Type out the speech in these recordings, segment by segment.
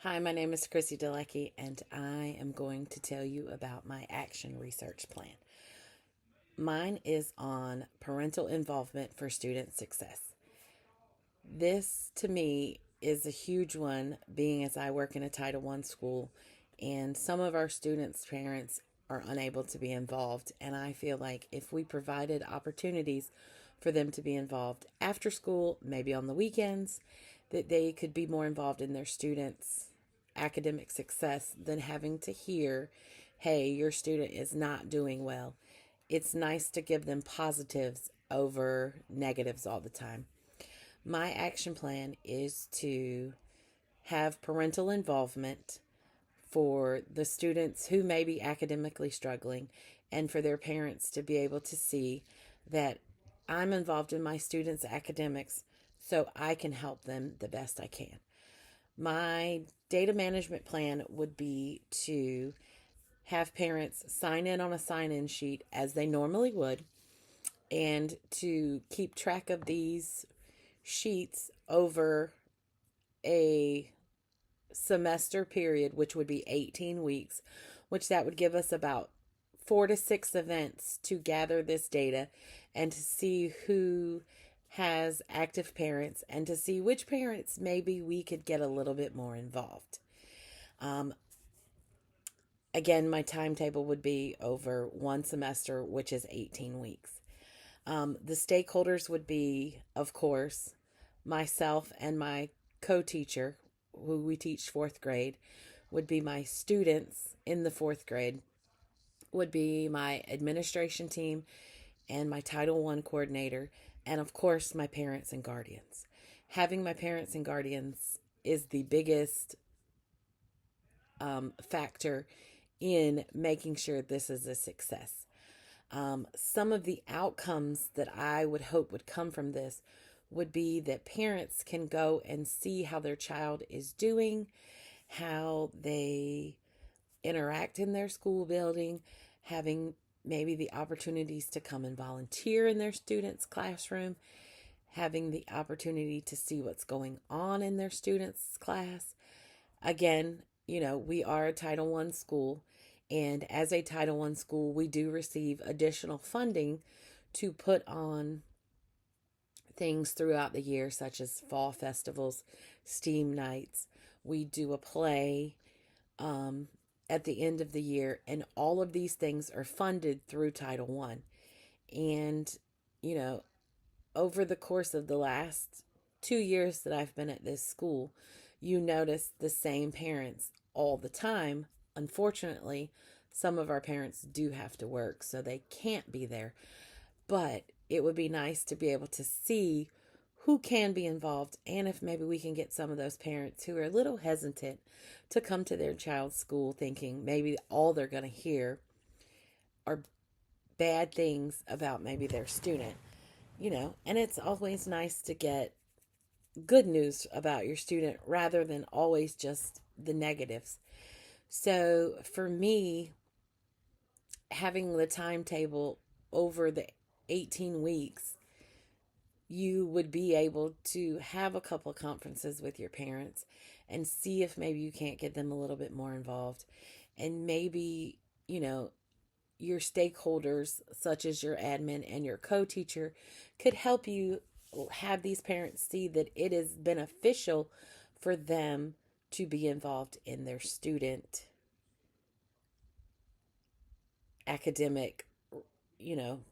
Hi, my name is Crissy Delecki, and I am going to tell you about my action research plan. Mine is on parental involvement for student success. This, to me, is a huge one, being as I work in a Title I school, and some of our students' parents are unable to be involved. And I feel like if we provided opportunities for them to be involved after school, maybe on the weekends, that they could be more involved in their students' academic success than having to hear, hey, your student is not doing well. It's nice to give them positives over negatives all the time. My action plan is to have parental involvement for the students who may be academically struggling and for their parents to be able to see that I'm involved in my students' academics so I can help them the best I can. My data management plan would be to have parents sign in on a sign in sheet as they normally would and to keep track of these sheets over a semester period, which would be 18 weeks, which that would give us about 4 to 6 events to gather this data and to see who has active parents and to see which parents maybe we could get a little bit more involved. Um, Again, my timetable would be over one semester, which is 18 weeks. The stakeholders would be, of course, myself and my co teacher, who we teach fourth grade, would be my students in the fourth grade, would be my administration team and my Title I coordinator, and of course, my parents and guardians. Having my parents and guardians is the biggest factor in making sure this is a success. Some of the outcomes that I would hope would come from this would be that parents can go and see how their child is doing, how they interact in their school building, having maybe the opportunities to come and volunteer in their students' classroom, having the opportunity to see what's going on in their students' class. Again, we are a Title I school, and as a Title I school, we do receive additional funding to put on things throughout the year, such as fall festivals, STEAM nights. We do a play at the end of the year, and all of these things are funded through Title I. And, you know, over the course of the last 2 years that I've been at this school, you notice the same parents all the time. Unfortunately, some of our parents do have to work, so they can't be there. But it would be nice to be able to see who can be involved and if maybe we can get some of those parents who are a little hesitant to come to their child's school thinking maybe all they're going to hear are bad things about maybe their student, and it's always nice to get good news about your student rather than always just the negatives. So for me, having the timetable over the 18 weeks, you would be able to have a couple conferences with your parents and see if maybe you can't get them a little bit more involved. And maybe, your stakeholders, such as your admin and your co teacher, could help you have these parents see that it is beneficial for them to be involved in their student academic,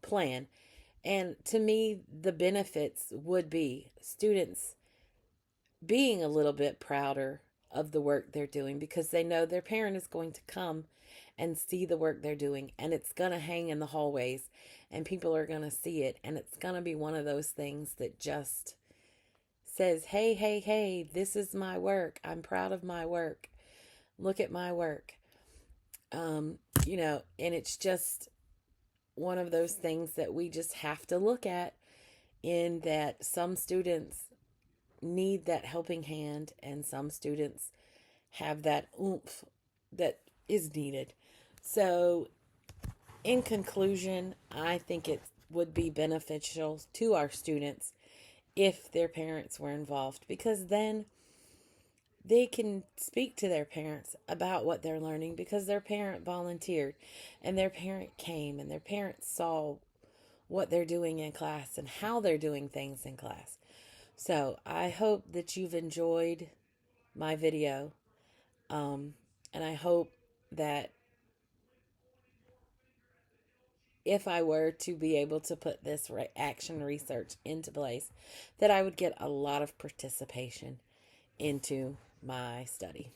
plan. And to me, the benefits would be students being a little bit prouder of the work they're doing because they know their parent is going to come and see the work they're doing, and it's going to hang in the hallways and people are going to see it, and it's going to be one of those things that just says, hey, hey, hey, this is my work. I'm proud of my work. Look at my work. And it's just one of those things that we just have to look at, in that some students need that helping hand and some students have that oomph that is needed. So, in conclusion, I think it would be beneficial to our students if their parents were involved, because then they can speak to their parents about what they're learning because their parent volunteered and their parent came and their parents saw what they're doing in class and how they're doing things in class. So I hope that you've enjoyed my video. And I hope that if I were to be able to put this action research into place, that I would get a lot of participation into my study.